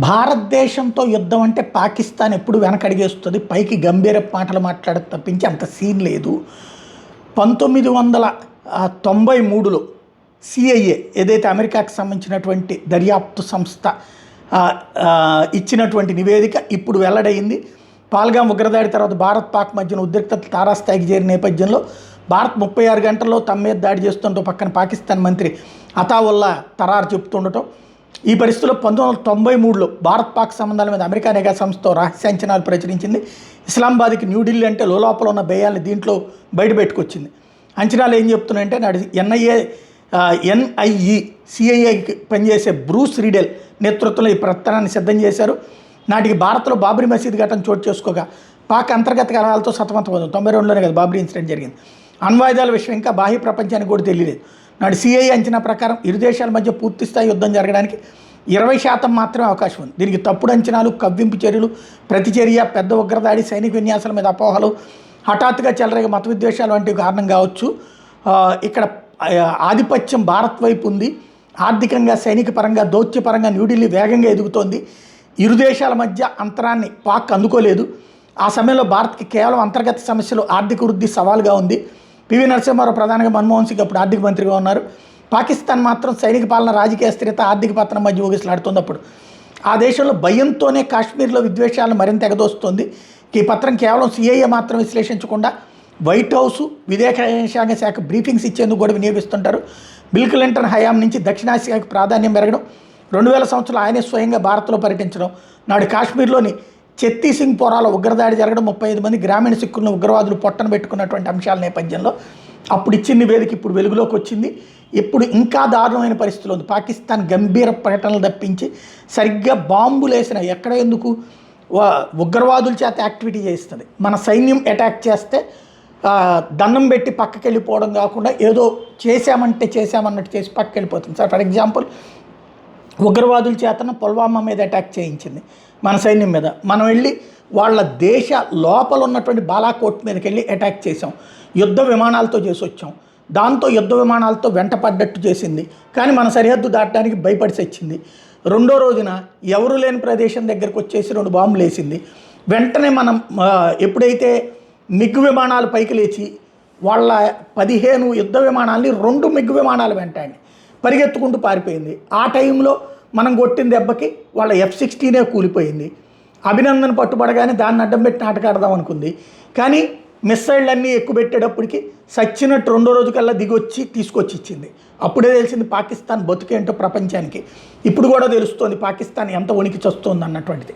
భారతదేశంతో యుద్ధం అంటే పాకిస్తాన్ ఎప్పుడు వెనకడిగేస్తుంది. పైకి గంభీర మాటలు మాట్లాడక తప్పించి అంత సీన్ లేదు. 1993లో సిఐఏ ఏదైతే అమెరికాకి సంబంధించినటువంటి దర్యాప్తు సంస్థ ఇచ్చినటువంటి నివేదిక ఇప్పుడు వెల్లడైంది. పాల్గాం ఉగ్రదాడి తర్వాత భారత్ పాక్ మధ్యన ఉద్రిక్తత తారాస్థాయికి చేరిన నేపథ్యంలో భారత్ 36 గంటల్లో తమ మీద దాడి చేస్తుంటూ పక్కన పాకిస్తాన్ మంత్రి అతావుల్లా తరార్ చెప్తుండటం, ఈ పరిస్థితుల్లో 1993లో భారత్ పాక్ సంబంధాల మీద అమెరికా నిఘా సంస్థతో రహస్య అంచనాలు ప్రచురించింది. ఇస్లామాబాద్కి న్యూఢిల్లీ అంటే లోపల ఉన్న భయాల్ని దీంట్లో బయటపెట్టుకొచ్చింది. అంచనాలు ఏం చెప్తున్నాయంటే నాడు ఎన్ఐఈ సిఐఏకి పనిచేసే బ్రూస్ రీడెల్ నేతృత్వంలో ఈ ప్రకటనని సిద్ధం చేశారు. నాటికి భారత్లో బాబ్రీ మసీద్ ఘటన చోటు చేసుకోగా పాక్ అంతర్గత కలహాలతో సతమతమవుతుంది. 92లోనే కదా బాబ్రీ ఇన్సిడెంట్ జరిగింది. అణ్వాయుధాల విషయం ఇంకా బాహ్య ప్రపంచానికి కూడా తెలియలేదు. నాడు సిఐఏ అంచనా ప్రకారం ఇరు దేశాల మధ్య పూర్తిస్థాయి యుద్ధం జరగడానికి 20% మాత్రమే అవకాశం ఉంది. దీనికి తప్పుడు అంచనాలు, కవ్వింపు చర్యలు, ప్రతిచర్య, పెద్ద ఉగ్రదాడి, సైనిక విన్యాసాల మీద అపోహలు, హఠాత్తుగా చెలరేగే మత విద్వేషాలు వంటివి కారణం కావచ్చు. ఇక్కడ ఆధిపత్యం భారత్ వైపు ఉంది. ఆర్థికంగా, సైనిక పరంగా, దౌత్యపరంగా న్యూఢిల్లీ వేగంగా ఎదుగుతోంది. ఇరు దేశాల మధ్య అంతరాన్ని పాక్ అందుకోలేదు. ఆ సమయంలో భారత్కి కేవలం అంతర్గత సమస్యలు, ఆర్థిక వృద్ధి సవాలుగా ఉంది. పివి నరసింహారావు ప్రధానంగా మన్మోహన్ సింగ్ అప్పుడు ఆర్థిక మంత్రిగా ఉన్నారు. పాకిస్తాన్ మాత్రం సైనిక పాలన, రాజకీయ స్థిరత, ఆర్థిక పతనం మధ్య ఊగిసలాడుతుంది. అప్పుడు ఆ దేశంలో భయంతోనే కాశ్మీర్లో విద్వేషాలను మరింత ఎగదోస్తుంది. ఈ పత్రం కేవలం సిఐఏ మాత్రం విశ్లేషించకుండా వైట్ హౌస్, విదేశాంగ శాఖ బ్రీఫింగ్స్ ఇచ్చేందుకు కూడా వినియోగిస్తుంటారు. బిల్ క్లింటన్ హయాం నుంచి దక్షిణాసియాకి ప్రాధాన్యం పెరగడం, 2000 సంవత్సరాలు ఆయనే స్వయంగా భారత్లో పర్యటించడం, నాడు కాశ్మీర్లోని చెత్తి సింగ్ పోరాలో ఉగ్రదాడి జరగడం, 35 మంది గ్రామీణ సిక్కులను ఉగ్రవాదులు పొట్టన పెట్టుకున్నటువంటి అంశాల నేపథ్యంలో అప్పుడు ఇచ్చిన నివేదిక ఇప్పుడు వెలుగులోకి వచ్చింది. ఇప్పుడు ఇంకా దారుణమైన పరిస్థితులు ఉంది. పాకిస్తాన్ గంభీర ప్రకటనలు తప్పించి సరిగ్గా బాంబులు వేసిన ఎక్కడ ఎందుకు ఉగ్రవాదుల చేత యాక్టివిటీ చేస్తుంది. మన సైన్యం అటాక్ చేస్తే దండం పెట్టి పక్కకి వెళ్ళిపోవడం కాకుండా ఏదో చేశామన్నట్టు చేసి పక్కకి వెళ్ళిపోతుంది. సార్ ఫర్ ఎగ్జాంపుల్ ఉగ్రవాదుల చేతన పుల్వామా మీద అటాక్ చేయించింది మన సైన్యం మీద. మనం వెళ్ళి వాళ్ళ దేశ లోపల ఉన్నటువంటి బాలాకోట్ మీదకి వెళ్ళి అటాక్ చేసాం. యుద్ధ విమానాలతో చేసి వచ్చాం. దాంతో యుద్ధ విమానాలతో వెంటపడ్డట్టు చేసింది. కానీ మన సరిహద్దు దాటడానికి భయపడి వచ్చింది. రెండో రోజున ఎవరు లేని ప్రదేశం దగ్గరకు వచ్చేసి 2 బాంబులు వేసింది. వెంటనే మనం ఎప్పుడైతే మిగ్గు విమానాలు పైకి లేచి వాళ్ళ 15 యుద్ధ విమానాలని 2 మిగ్గు విమానాలు వెంటాడి పరిగెత్తుకుంటూ పారిపోయింది. ఆ టైంలో మనం కొట్టిన దెబ్బకి వాళ్ళ F-16 కూలిపోయింది. అభినందన పట్టుబడగానే దాన్ని అడ్డం పెట్టి నాటకాడదాం అనుకుంది. కానీ మిస్సైళ్ళన్నీ ఎక్కుపెట్టేటప్పటికి సచ్చినట్టు 2వ రోజుకల్లా దిగొచ్చి తీసుకొచ్చి ఇచ్చింది. అప్పుడే తెలిసింది పాకిస్తాన్ బతుకేంటో ప్రపంచానికి. ఇప్పుడు కూడా తెలుస్తోంది పాకిస్తాన్ ఎంత వణికి చస్తోంది అన్నటువంటిది.